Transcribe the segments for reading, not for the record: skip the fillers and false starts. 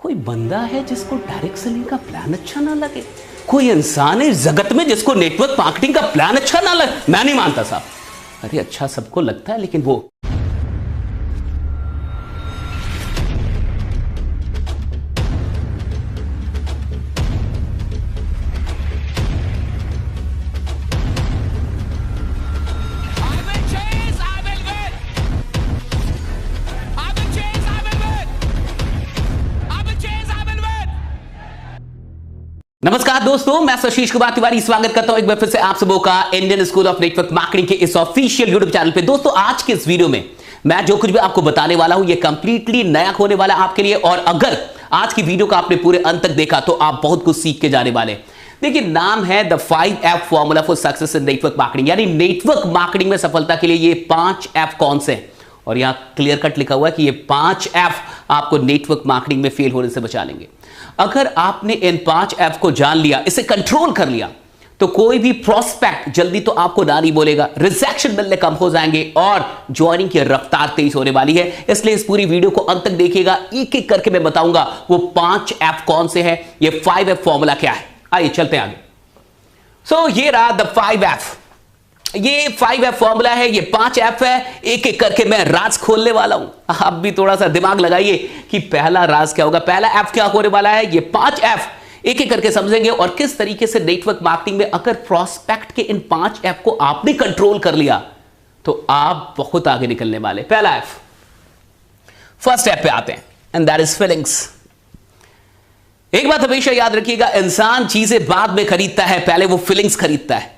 कोई बंदा है जिसको डायरेक्ट सेलिंग का प्लान अच्छा ना लगे? कोई इंसान है इस जगत में जिसको नेटवर्क मार्केटिंग का प्लान अच्छा ना लगे? मैं नहीं मानता साहब। अरे अच्छा सबको लगता है, लेकिन वो नमस्कार दोस्तों, मैं आशीष कुमार तिवारी स्वागत करता हूं एक बार फिर से आप सबों का Indian school of network marketing के इस ऑफिशियल यूट्यूब चैनल पे। दोस्तों आज के इस वीडियो में मैं जो कुछ भी आपको बताने वाला हूं ये कंप्लीटली नया होने वाला आपके लिए, और अगर आज की वीडियो का आपने पूरे अंत तक देखा तो आप बहुत कुछ सीख के जाने वाले। देखिए, नाम है the 5F formula for success in network marketing, यानी नेटवर्क मार्केटिंग में सफलता के लिए ये 5 F कौन से हैं, और यहां क्लियर कट लिखा हुआ है कि ये 5 F आपको नेटवर्क मार्केटिंग में फेल होने से बचा लेंगे। अगर आपने इन 5 F को जान लिया, इसे कंट्रोल कर लिया, तो कोई भी प्रोस्पेक्ट जल्दी तो आपको ना नहीं बोलेगा, रिजेक्शन मिलने कम हो जाएंगे और ज्वाइनिंग की रफ्तार तेज होने वाली है। इसलिए इस पूरी वीडियो को अंत तक देखिएगा, एक एक करके मैं बताऊंगा वो 5 F कौन से हैं, ये 5F फॉर्मूला क्या है। आइए चलते हैं आगे। सो ये रहा द 5F, ये 5F फॉर्मूला है, ये 5 F है। एक एक करके मैं राज खोलने वाला हूं। आप भी थोड़ा सा दिमाग लगाइए कि पहला राज क्या होगा, पहला F क्या होने वाला है। ये 5 F एक एक करके समझेंगे और किस तरीके से नेटवर्क मार्केटिंग में अगर प्रोस्पेक्ट के इन 5 F को आपने कंट्रोल कर लिया तो आप बहुत आगे निकलने वाले। पहला F, फर्स्ट F पे आते हैं, एंड दैट इज फीलिंग्स। एक बात हमेशा याद रखिएगा, इंसान चीजें बाद में खरीदता है, पहले वो फीलिंग्स खरीदता है।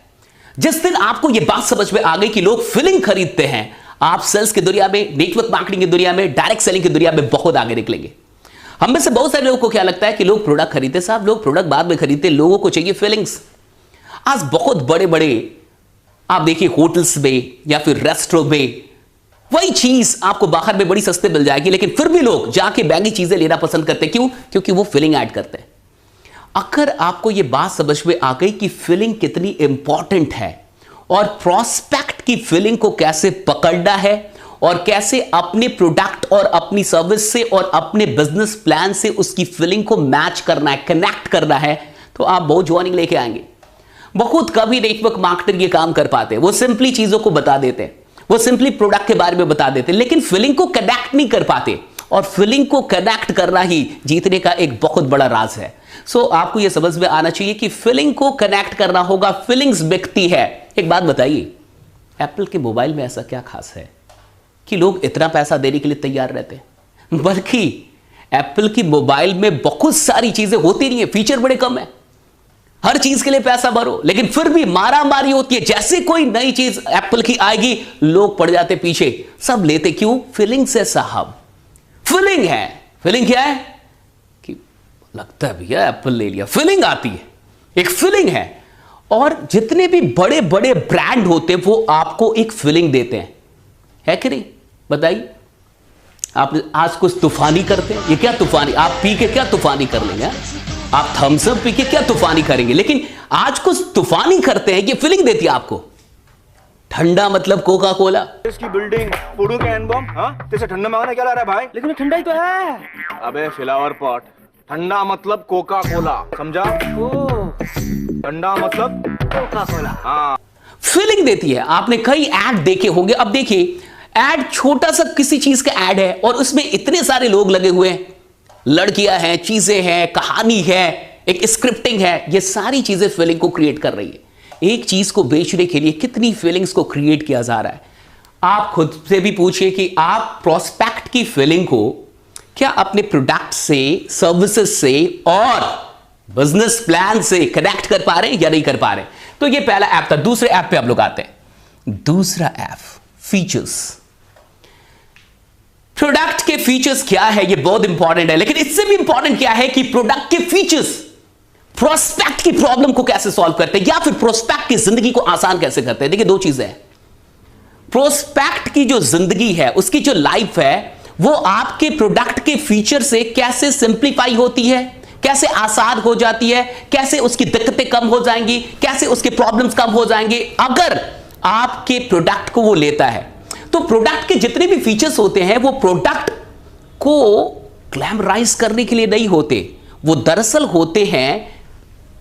जिस दिन आपको यह बात समझ में आ गई कि लोग फीलिंग खरीदते हैं, आप सेल्स की दुनिया में, नेटवर्क मार्केटिंग की दुनिया में, डायरेक्ट सेलिंग की दुनिया में बहुत आगे निकलेंगे। हम में से बहुत सारे लोगों को क्या लगता है कि लोग प्रोडक्ट खरीदते, साहब लोग प्रोडक्ट बाद में खरीदते, लोगों को चाहिए फीलिंग्स। आज बहुत बड़े बड़े आप देखिए होटल्स में या फिर रेस्टोरेंट में वही चीज आपको बाहर में बड़ी सस्ते मिल जाएगी, लेकिन फिर भी लोग जाके महंगी चीजें लेना पसंद करते हैं। क्यों? क्योंकि वो फीलिंग ऐड करते हैं। अगर आपको यह बात समझ में आ गई कि फीलिंग कितनी इंपॉर्टेंट है और प्रोस्पेक्ट की फीलिंग को कैसे पकड़ना है और कैसे अपने प्रोडक्ट और अपनी सर्विस से और अपने बिजनेस प्लान से उसकी फीलिंग को मैच करना है, कनेक्ट करना है, तो आप बहुत ज्वाइनिंग लेके आएंगे। बहुत कभी नेटवर्क मार्केटर ये काम कर पाते हैं, वो सिंपली चीजों को बता देते हैं, वो सिंपली प्रोडक्ट के बारे में बता देते हैं, लेकिन फीलिंग को कनेक्ट नहीं कर पाते। और फीलिंग को कनेक्ट करना ही जीतने का एक बहुत बड़ा राज है। सो आपको यह समझ में आना चाहिए कि फीलिंग को कनेक्ट करना होगा, फीलिंग्स बिकती है। एक बात बताइए, एप्पल के मोबाइल में ऐसा क्या खास है कि लोग इतना पैसा देने के लिए तैयार रहते हैं? बल्कि एप्पल की मोबाइल में बहुत सारी चीजें होती नहीं है, फीचर बड़े कम है, हर चीज के लिए पैसा भरो, लेकिन फिर भी मारा मारी होती है। जैसे कोई नई चीज एप्पल की आएगी, लोग पड़ जाते पीछे, सब लेते। क्यों? फीलिंग से साहब, फीलिंग है। फीलिंग क्या है कि लगता है भैया एप्पल ले लिया, फीलिंग आती है, एक फीलिंग है। और जितने भी बड़े बड़े ब्रांड होते हैं वो आपको एक फीलिंग देते हैं, है कि नहीं? बताइए, आप आज कुछ तूफानी करते हैं, ये क्या तूफानी, आप पी के क्या तूफानी कर लेंगे? आप थम्स अप पी के क्या तूफानी करेंगे? लेकिन आज कुछ तूफानी करते हैं, ये फीलिंग देती है आपको। ठंडा मतलब कोका कोला, इसकी बिल्डिंग, फूडू कैन बम, हाँ? तेरे से ठंडा मांगने क्या ला रहा है भाई? लेकिन ठंडा ही तो है। अबे फ्लावर पॉट, ठंडा मतलब कोका कोला, समझा? ठंडा मतलब कोका कोला। हाँ, फीलिंग देती है। आपने कई ऐड देखे होंगे। अब देखिए, ऐड छोटा सा किसी चीज का ऐड है और उसमें इतने सारे लोग लगे हुए हैं, लड़कियां हैं, चीजें हैं, कहानी है, एक स्क्रिप्टिंग है, ये सारी चीजें फीलिंग को क्रिएट कर रही है। एक चीज को बेचने के लिए कितनी फीलिंग्स को क्रिएट किया जा रहा है। आप खुद से भी पूछिए कि आप प्रोस्पेक्ट की फीलिंग को क्या अपने प्रोडक्ट से, सर्विसेज से और बिजनेस प्लान से कनेक्ट कर पा रहे हैं या नहीं कर पा रहे? तो ये पहला ऐप था। दूसरे ऐप पे आप लोग आते हैं। दूसरा ऐप, फीचर्स। प्रोडक्ट के फीचर्स क्या है, ये बहुत इंपॉर्टेंट है, लेकिन इससे भी इंपॉर्टेंट क्या है कि प्रोडक्ट के फीचर्स प्रोस्पेक्ट की प्रॉब्लम को कैसे सॉल्व करते हैं या फिर प्रोस्पेक्ट की जिंदगी को आसान कैसे करते हैं। देखिए, दो चीजें हैं। प्रोस्पेक्ट की जो जिंदगी है, उसकी जो लाइफ है, वो आपके प्रोडक्ट के फीचर से कैसे सिंप्लीफाई होती है, कैसे आसान हो जाती है, कैसे उसकी दिक्कतें कम हो जाएंगी, कैसे उसके प्रॉब्लम्स कम हो जाएंगे अगर आपके प्रोडक्ट को वो लेता है। तो प्रोडक्ट के जितने भी फीचर्स होते हैं वो प्रोडक्ट को ग्लैमराइज करने के लिए नहीं होते, वो दरअसल होते हैं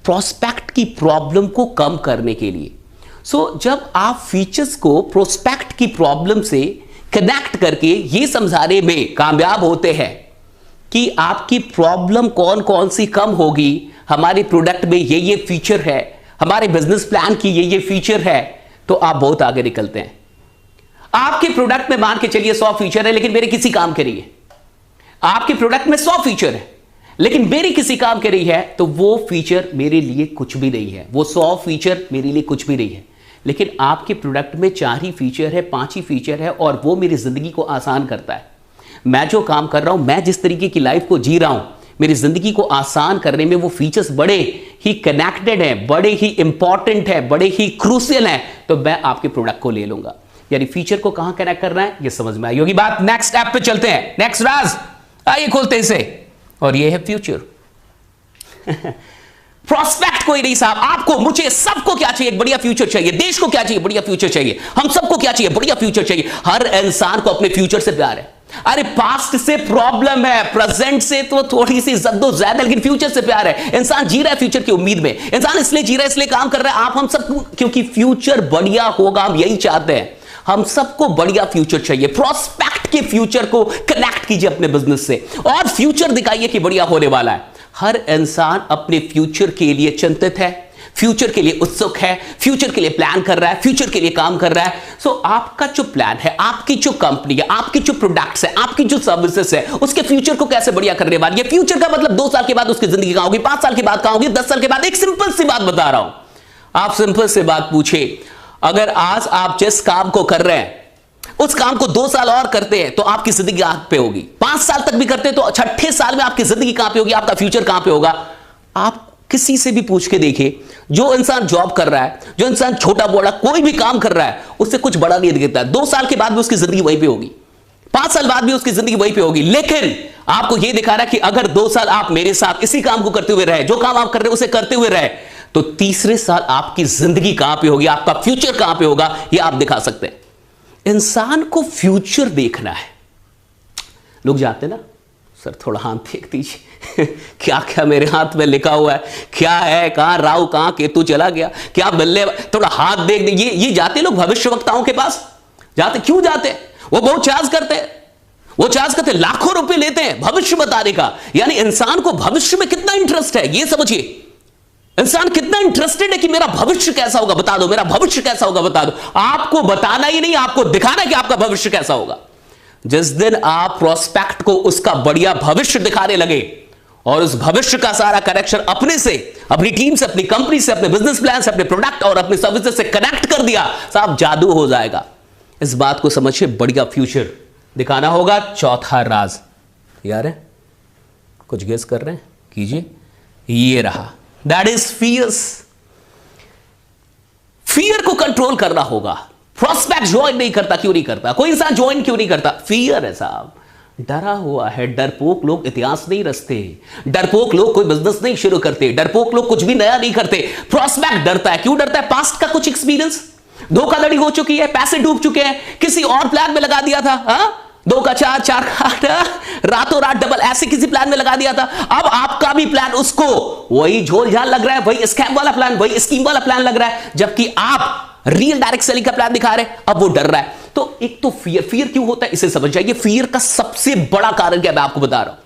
प्रोस्पेक्ट की प्रॉब्लम को कम करने के लिए। जब आप फीचर्स को प्रोस्पेक्ट की प्रॉब्लम से कनेक्ट करके ये समझाने में कामयाब होते हैं कि आपकी प्रॉब्लम कौन कौन सी कम होगी, हमारे प्रोडक्ट में ये फीचर है, हमारे बिजनेस प्लान की ये फीचर है, तो आप बहुत आगे निकलते हैं। आपके प्रोडक्ट में मान के चलिए 100 फीचर है लेकिन मेरे किसी काम के नहीं है। आपके प्रोडक्ट में 100 फीचर है लेकिन मेरी किसी काम के नहीं है, तो वो फीचर मेरे लिए कुछ भी नहीं है। वो 100 फीचर मेरे लिए कुछ भी नहीं है। लेकिन आपके प्रोडक्ट में 4 ही फीचर है, 5 ही फीचर है और वो मेरी जिंदगी को आसान करता है। मैं जो काम कर रहा हूं, मैं जिस तरीके की लाइफ को जी रहा हूं, मेरी जिंदगी को आसान करने में वो फीचर्स बड़े ही कनेक्टेड हैं, बड़े ही इंपॉर्टेंट है, बड़े ही क्रूशियल है, तो मैं आपके प्रोडक्ट को ले लूंगा। यानी फीचर को कहां कनेक्ट करना है ये समझ में आई होगी बात। नेक्स्ट ऐप पे चलते हैं, नेक्स्ट राज आइए खोलते हैं इसे, और ये है फ्यूचर। प्रोस्पेक्ट कोई नहीं साहब, आपको मुझे सबको क्या चाहिए? एक बढ़िया फ्यूचर चाहिए। देश को क्या चाहिए? बढ़िया फ्यूचर चाहिए। हम सबको क्या चाहिए? बढ़िया फ्यूचर चाहिए। हर इंसान को अपने फ्यूचर से प्यार है। अरे पास्ट से प्रॉब्लम है, प्रेजेंट से तो थोड़ी सी जद्दोजहद है, लेकिन फ्यूचर से प्यार है। इंसान जी रहा है फ्यूचर की उम्मीद में, इंसान इसलिए जी रहा है, इसलिए काम कर रहा है। आप हम सब क्योंकि फ्यूचर बढ़िया होगा, हम यही चाहते हैं। हम सबको बढ़िया फ्यूचर चाहिए। प्रोस्पेक्ट के फ्यूचर को कनेक्ट कीजिए अपने बिजनेस से और फ्यूचर दिखाइए कि बढ़िया होने वाला है। हर इंसान अपने फ्यूचर के लिए चिंतित है, फ्यूचर के लिए उत्सुक है, फ्यूचर के लिए प्लान कर रहा है, फ्यूचर के लिए काम कर रहा है। आपका जो प्लान है, आपकी जो कंपनी है, आपकी जो प्रोडक्ट्स है, आपकी जो सर्विसेज है, उसके फ्यूचर को कैसे बढ़िया करने वाली है। फ्यूचर का मतलब 2 साल के बाद उसकी जिंदगी कहां होगी, 5 साल के बाद कहां होगी, 10 साल के बाद। एक सिंपल सी बात बता रहा हूं, आप सिंपल सी बात पूछे, अगर आज आप जिस काम को कर रहे हैं उस काम को 2 साल और करते हैं तो आपकी जिंदगी कहां पे होगी। 5 साल तक भी करते हैं तो 6ठे साल में आपकी जिंदगी कहां पे होगी, आपका फ्यूचर कहां पे होगा। आप किसी से भी पूछ के देखिए, जो इंसान जॉब कर रहा है, जो इंसान छोटा बड़ा कोई भी काम कर रहा है, उससे कुछ बड़ा नहीं दिखता है। 2 साल के बाद भी उसकी जिंदगी वहीं पे होगी, 5 साल बाद भी उसकी जिंदगी वहीं पे होगी। लेकिन आपको यह दिखा रहा है कि अगर 2 साल आप मेरे साथ इसी काम को करते हुए रहे, जो काम आप कर रहे हैं उसे करते हुए रहे, तो तीसरे साल आपकी जिंदगी कहां पे होगी, आपका फ्यूचर कहां पे होगा, यह आप दिखा सकते हैं। इंसान को फ्यूचर देखना है। लोग जाते ना, सर थोड़ा हाथ देख दीजिए क्या क्या मेरे हाथ में लिखा हुआ है, क्या है, कहां राहु कहां केतु चला गया, क्या बल्ले, थोड़ा हाथ देख दीजिए। ये जाते लोग भविष्य वक्ताओं के पास जाते, क्यों जाते? वो बहुत चार्ज करते हैं, वो चार्ज करते हैं, लाखों रुपए लेते हैं भविष्य बताने का। यानी इंसान को भविष्य में कितना इंटरेस्ट है, ये समझिए। इंसान कितना इंटरेस्टेड है कि मेरा भविष्य कैसा होगा बता दो, मेरा भविष्य कैसा होगा बता दो। आपको बताना ही नहीं, आपको दिखाना है कि आपका भविष्य कैसा होगा। जिस दिन आप प्रोस्पेक्ट को उसका बढ़िया भविष्य दिखाने लगे और उस भविष्य का सारा कनेक्शन अपने से, अपनी टीम से, अपनी कंपनी से, अपने बिजनेस प्लान से, अपने प्रोडक्ट और अपने सर्विसेज से कनेक्ट कर दिया, साहब जादू हो जाएगा। इस बात को समझिए, बढ़िया फ्यूचर दिखाना होगा। चौथा राज यार है, कुछ गेस कर रहे हैं, कीजिए। ये रहा, दैट इज फियर्स। फियर को कंट्रोल करना होगा। प्रोस्पेक्ट ज्वाइन नहीं करता, क्यों नहीं करता? कोई इंसान ज्वाइन क्यों नहीं करता? फियर है साहब, डरा हुआ है। डरपोक लोग इतिहास नहीं रचते, डरपोक लोग कोई बिजनेस नहीं शुरू करते, डरपोक लोग कुछ भी नया नहीं करते। प्रोस्पेक्ट डरता है, क्यों डरता है? पास्ट का कुछ एक्सपीरियंस, धोखाधड़ी हो चुकी है, पैसे डूब चुके हैं, किसी और प्लान में लगा दिया था, हाँ 2 का 4, 4 का 8, रातों रात डबल, ऐसे किसी प्लान में लगा दिया था। अब आपका भी प्लान उसको वही झोल झाल लग रहा है, वही स्कैम वाला प्लान, वही स्कीम वाला प्लान लग रहा है, जबकि आप रियल डायरेक्ट सेलिंग का प्लान दिखा रहे हैं। अब वो डर रहा है। तो एक तो फियर क्यों होता है इसे समझ जाइए। फियर का सबसे बड़ा कारण क्या मैं आपको बता रहा हूं।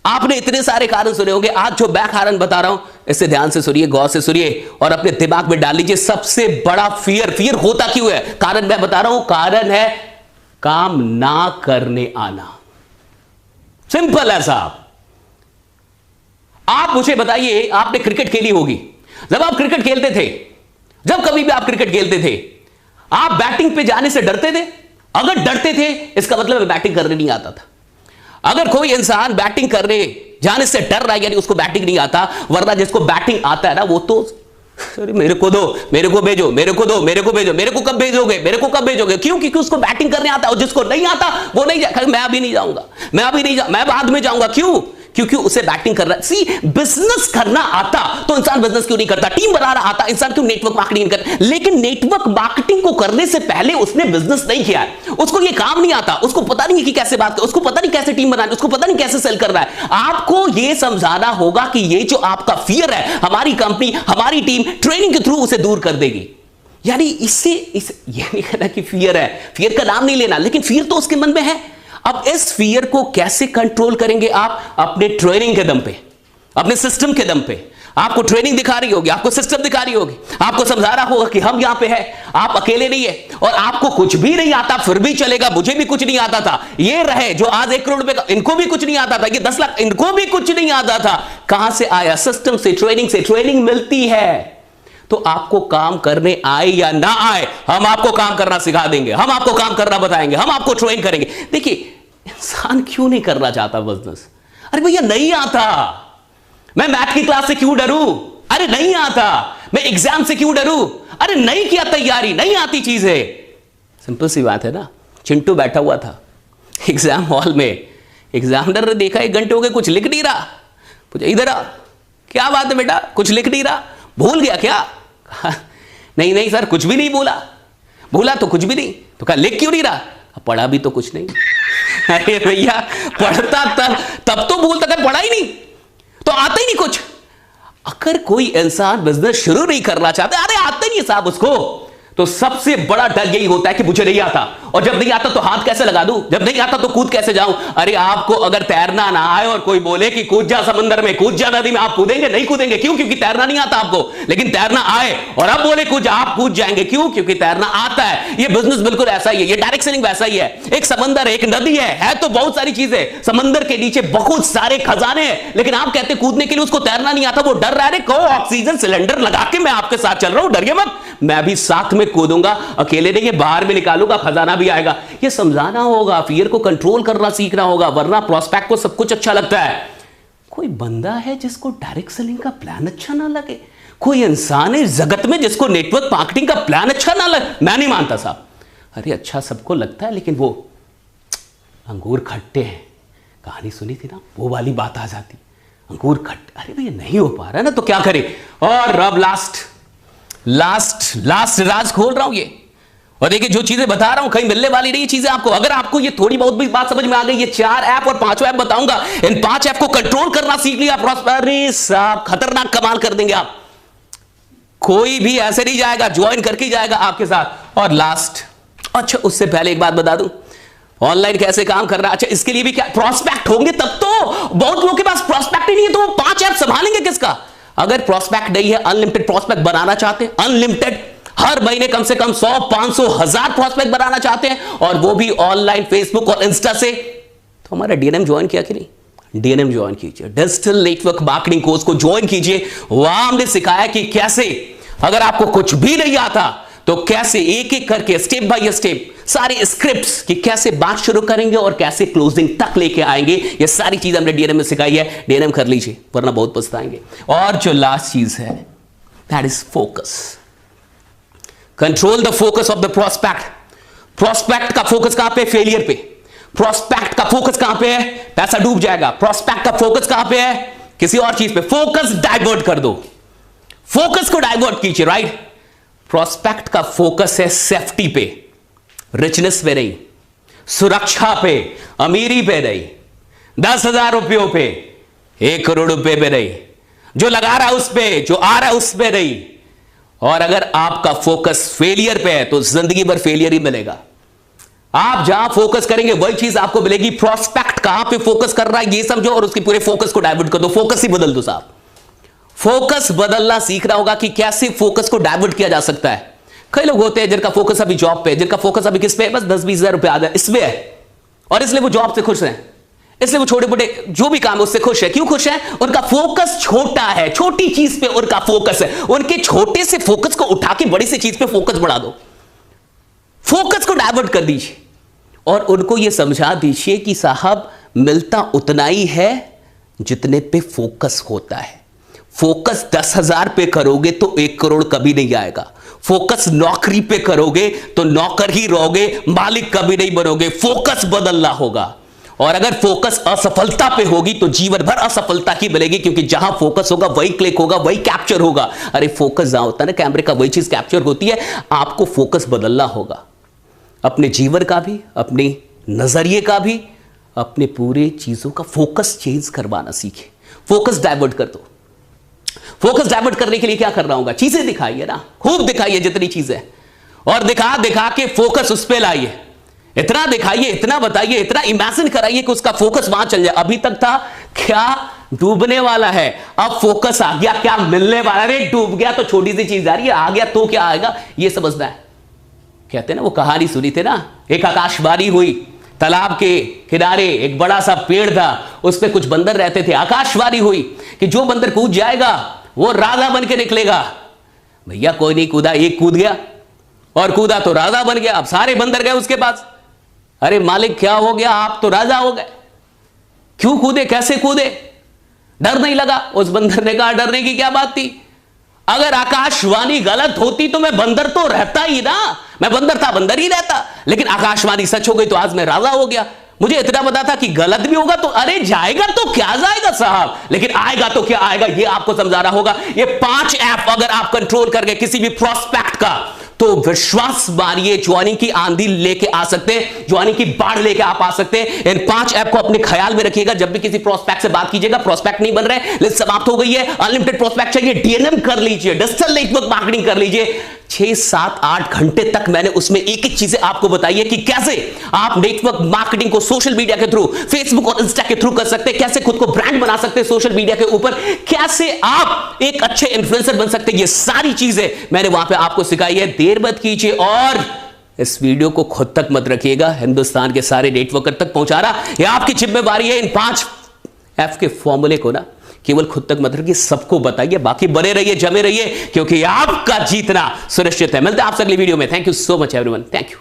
आपने इतने सारे कारण सुने होंगे, आज जो मैं कारण बता रहा हूं इसे ध्यान से सुनिए, गौर से सुनिए और अपने दिमाग में डाल लीजिए। सबसे बड़ा फियर होता क्यों है, कारण मैं बता रहा हूं। कारण है काम ना करने आना। सिंपल है साहब। आप मुझे बताइए, आपने क्रिकेट खेली होगी। जब आप क्रिकेट खेलते थे, जब कभी भी आप क्रिकेट खेलते थे, आप बैटिंग पे जाने से डरते थे? अगर डरते थे इसका मतलब बैटिंग करने नहीं आता था। अगर कोई इंसान बैटिंग करने जाने से डर रहा है यानी उसको बैटिंग नहीं आता, वरना जिसको बैटिंग आता है ना वो तो अरे मेरे को दो, मेरे को भेजो, मेरे को दो, मेरे को भेजो, मेरे को कब भेजोगे, मेरे को कब भेजोगे। क्यों? क्योंकि उसको बैटिंग करने आता है और जिसको नहीं आता वो नहीं मैं अभी नहीं जाऊंगा, मैं अभी नहीं मैं बाद में जाऊंगा। क्यों? क्योंकि उसे बैटिंग कर रहा है। सी, बिजनेस करना आता तो इंसान बिजनेस क्यों नहीं करता, टीम बनाना आता इंसान क्यों नेटवर्क मार्केटिंग नहीं करता। लेकिन नेटवर्क मार्केटिंग को करने से पहले उसने बिजनेस नहीं किया है, उसको ये काम नहीं आता, उसको पता नहीं है कि कैसे बात कर, उसको पता नहीं कैसे टीम बनानी, उसको पता नहीं कैसे सेल करना है। आपको यह समझाना होगा कि ये जो आपका फियर है, हमारी कंपनी, हमारी टीम ट्रेनिंग के थ्रू उसे दूर कर देगी। यानी इससे ये नहीं कहना कि फियर है, फियर का नाम नहीं लेना, लेकिन फियर तो उसके मन में है। अब इस फियर को कैसे कंट्रोल करेंगे आप? अपने ट्रेनिंग के दम पे, अपने सिस्टम के दम पे। आपको ट्रेनिंग दिखा रही होगी, आपको सिस्टम दिखा रही होगी, आपको समझा रहा होगा कि हम यहां पे हैं, आप अकेले नहीं है, और आपको कुछ भी नहीं आता फिर भी चलेगा। मुझे भी कुछ नहीं आता था, ये रहे जो आज 1 करोड़ रुपए का, इनको भी कुछ नहीं आता था, ये 10 लाख, इनको भी कुछ नहीं आता था। कहां से आया? सिस्टम से, ट्रेनिंग से। ट्रेनिंग मिलती है तो आपको काम करने आए या ना आए, हम आपको काम करना सिखा देंगे, हम आपको काम करना बताएंगे, हम आपको ट्रेन करेंगे। देखिए, इंसान क्यों नहीं करना चाहता बिजनेस? अरे भैया नहीं आता, मैं मैथ की क्लास से क्यों डरूं? अरे नहीं आता, मैं एग्जाम से क्यों डरूं? अरे नहीं किया तैयारी, नहीं आती चीजें। सिंपल सी बात है ना। चिंटू बैठा हुआ था एग्जाम हॉल में, एग्जामिनर ने देखा 1 घंटे हो गए, कुछ लिख नहीं रहा। पूछा, इधर आ, क्या बात है बेटा, कुछ लिख नहीं रहा, भूल गया क्या? नहीं नहीं सर, कुछ भी नहीं भूला। भूला तो कुछ भी नहीं, तो कहा लिख क्यों नहीं रहा? पढ़ा भी तो कुछ नहीं। अरे भैया, पढ़ता तब तो भूलता, था पढ़ा ही नहीं तो आता ही नहीं कुछ। अगर कोई इंसान बिजनेस शुरू नहीं करना चाहता, अरे आता ही नहीं साहब उसको, तो सबसे बड़ा डर यही होता है कि मुझे नहीं आता, और जब नहीं आता तो हाथ कैसे लगा दूं, जब नहीं आता तो कूद कैसे जाऊं। अरे आपको अगर तैरना ना आए और कोई बोले कि कूद जा समंदर में, कूद जा नदी में, आप कूदेंगे? नहीं कूदेंगे। क्यों? क्योंकि तैरना नहीं आता आपको। लेकिन तैरना आए और अब बोले कूद जा, आप कूद जाएंगे। क्यों? क्योंकि तैरना आता है। ये बिजनेस बिल्कुल ऐसा ही है, ये डायरेक्ट सेलिंग वैसा ही है। एक समंदर है, एक नदी है तो बहुत सारी चीजें, समंदर के नीचे बहुत सारे खजाने हैं, लेकिन आप कहते कूदने के लिए उसको तैरना नहीं आता, वो डर रहा है। कहो ऑक्सीजन सिलेंडर लगा के मैं आपके साथ चल रहा हूं, डरिए मत, मैं भी साथ में कूदूंगा, अकेले नहीं, बाहर में निकालूंगा, खजाना भी आएगा। ये समझाना होगा, फियर को कंट्रोल करना सीखना होगा, वरना प्रोस्पेक्ट को सब कुछ अच्छा लगता है। कोई बंदा है जिसको डायरेक्ट सेलिंग का प्लान अच्छा ना लगे? कोई इंसान है जगत में जिसको नेटवर्क मार्केटिंग का प्लान अच्छा ना लगे? मैं नहीं मानता साहब। अरे अच्छा सबको लगता है, लेकिन वो अंगूर खट्टे हैं, कहानी सुनी थी ना, वो वाली बात आ जाती, अंगूर खट्टे। अरे भैया नहीं हो पा रहा ना, तो क्या करें? और अब लास्ट राज खोल रहा हूं ये, और देखिए जो चीजें बता रहा हूं कहीं मिलने वाली नहीं चीजें आपको। अगर आपको ये थोड़ी बहुत भी बात समझ में आ गई, ये 4 ऐप और 5 ऐप बताऊंगा, इन 5 ऐप को कंट्रोल करना सीख लिया, अरे साहब खतरनाक कमाल कर देंगे आप। कोई भी ऐसे नहीं जाएगा, ज्वाइन करके जाएगा आपके साथ। और लास्ट, अच्छा उससे पहले एक बात बता दूं, ऑनलाइन कैसे काम कर रहा है। अच्छा इसके लिए भी क्या प्रोस्पेक्ट होंगे? तब तो बहुत लोगों के पास प्रोस्पेक्ट ही नहीं है, तो वो 5 ऐप संभालेंगे किसका? अगर प्रोस्पेक्ट नहीं है, अनलिमिटेड प्रोस्पेक्ट बनाना चाहते हैं, अनलिमिटेड हर महीने कम से कम 100, 500, 1000 प्रोस्पेक्ट बनाना चाहते हैं, और वो भी ऑनलाइन फेसबुक और इंस्टा से, तो हमारा डीएनएम ज्वाइन किया कि नहीं? डीएनएम ज्वाइन कीजिए, डिजिटल नेटवर्क मार्केटिंग कोर्स को ज्वाइन कीजिए। वहां हमने सिखाया कि कैसे, अगर आपको कुछ भी नहीं आता तो कैसे एक एक करके स्टेप बाय स्टेप सारे स्क्रिप्ट्स कि कैसे बात शुरू करेंगे और कैसे क्लोजिंग तक लेके आएंगे, ये सारी चीज हमने डीएनएम में सिखाई है। डीएनएम कर लीजिए वरना बहुत पछताएंगे। और जो लास्ट चीज है, that is focus. Control the focus of the prospect. Prospect का फोकस कहां पे? फेलियर पे। प्रोस्पेक्ट का फोकस कहां पे है? पैसा डूब जाएगा। प्रोस्पेक्ट का फोकस कहां पे है? किसी और चीज पे। फोकस डाइवर्ट कर दो, फोकस को डाइवर्ट कीजिए, राइट। प्रोस्पेक्ट का फोकस है सेफ्टी पे, रिचनेस पे नहीं, सुरक्षा पे, अमीरी पे नहीं, 10,000 रुपयों पे, 1 करोड़ रुपए पे नहीं, जो लगा रहा है उस पे, जो आ रहा है उस पे नहीं। और अगर आपका फोकस फेलियर पे है तो जिंदगी भर फेलियर ही मिलेगा। आप जहां फोकस करेंगे वही चीज आपको मिलेगी। प्रोस्पेक्ट कहां पे फोकस कर रहा है ये समझो, और उसके पूरे फोकस को डाइवर्ट कर दो। फोकस ही बदल दो साहब, फोकस बदलना सीखना होगा कि कैसे फोकस को डाइवर्ट किया जा सकता है। कई लोग होते हैं जिनका फोकस अभी जॉब पे, जिनका फोकस अभी किस पे है? बस 10-20 हजार रुपए आ जाए इसमें है, और इसलिए वो जॉब से खुश हैं, इसलिए वो छोटे मोटे जो भी काम है उससे खुश है। क्यों खुश है? उनका फोकस छोटा है, छोटी चीज पे उनका फोकस है। उनके छोटे से फोकस को उठा के बड़ी सी चीज पे फोकस बढ़ा दो, फोकस को डाइवर्ट कर दीजिए, और उनको यह समझा दीजिए कि साहब मिलता उतना ही है जितने पे फोकस होता है। फोकस 10,000 पे करोगे तो 1 करोड़ कभी नहीं आएगा। फोकस नौकरी पे करोगे तो नौकर ही रहोगे, मालिक कभी नहीं बनोगे। फोकस बदलना होगा, और अगर फोकस असफलता पे होगी तो जीवन भर असफलता ही मिलेगी, क्योंकि जहां फोकस होगा वही क्लिक होगा, वही कैप्चर होगा। अरे फोकस जहां होता है ना कैमरे का, वही चीज कैप्चर होती है। आपको फोकस बदलना होगा, अपने जीवन का भी, अपने नजरिए का भी, अपने पूरे चीजों का फोकस चेंज करवाना सीखे। फोकस डाइवर्ट कर दो। फोकस डाइवर्ट करने के लिए क्या करना होगा? चीजें दिखाइए ना, खूब दिखाइए जितनी चीजें, और दिखा दिखा के फोकस उस पर लाइए। इतना दिखाइए, इतना बताइए, इतना इमेजिन कराइए कि उसका फोकस वहां चल जाए। अभी तक था क्या डूबने वाला है, अब फोकस आ गया क्या मिलने वाला। अरे डूब गया तो छोटी सी चीज आ रही है, आ गया तो क्या आएगा, ये समझना है। कहते हैं ना, वो कहानी सुनी थी ना, एक आकाशवाणी हुई, तालाब के किनारे एक बड़ा सा पेड़ था, उस पर कुछ बंदर रहते थे। आकाशवाणी हुई कि जो बंदर कूद जाएगा वो राजा बन के निकलेगा। भैया कोई नहीं कूदा, एक कूद गया और कूदा तो राजा बन गया। अब सारे बंदर गए उसके पास, अरे मालिक क्या हो गया, आप तो राजा हो गए, क्यों कूदे, कैसे कूदे, डर नहीं लगा? उस बंदर ने कहा डरने की क्या बात थी, अगर आकाशवाणी गलत होती तो मैं बंदर तो रहता ही ना, मैं बंदर था बंदर ही रहता, लेकिन आकाशवाणी सच हो गई तो आज मैं राजा हो गया। मुझे इतना पता था कि गलत भी होगा तो अरे जाएगा तो क्या जाएगा साहब, लेकिन आएगा तो क्या आएगा, ये आपको समझाना होगा। ये 5 ऐप अगर आप कंट्रोल करके किसी भी प्रोस्पेक्ट का, तो विश्वास मानिए ज्वाइनिंग की आंधी लेके आ सकते हैं, ज्वाइनिंग की बाढ़ लेके आप आ सकते हैं। इन 5 ऐप को अपने ख्याल में रखिएगा जब भी किसी प्रोस्पेक्ट से बात कीजिएगा। प्रोस्पेक्ट नहीं बन रहे, लिस्ट समाप्त हो गई है, अनलिमिटेड प्रोस्पेक्ट चाहिए, डीएनएम कर लीजिए, डिजिटल नेटवर्क मार्केटिंग कर लीजिए। 6, 7, 8 घंटे तक मैंने उसमें एक एक चीजें आपको बताई है कि कैसे आप नेटवर्क मार्केटिंग को सोशल मीडिया के थ्रू, फेसबुक और इंस्टा के थ्रू कर सकते हैं, कैसे खुद को ब्रांड बना सकते हैं सोशल मीडिया के ऊपर, कैसे आप एक अच्छे इन्फ्लुएंसर बन सकते हैं। ये सारी चीजें मैंने वहां पे आपको सिखाई है। देर मत कीजिए और इस वीडियो को खुद तक मत रखिएगा, हिंदुस्तान के सारे नेटवर्कर तक पहुंचा रहा ये आपकी जिम्मेवारी है। इन 5 ऐप के फॉर्मूले को ना केवल खुद तक मत रखिए, सबको बताइए, बाकी बने रहिए, जमे रहिए, क्योंकि आपका जीतना सुनिश्चित है। मिलते हैं आपसे अगली वीडियो में। Thank you so much everyone, thank you.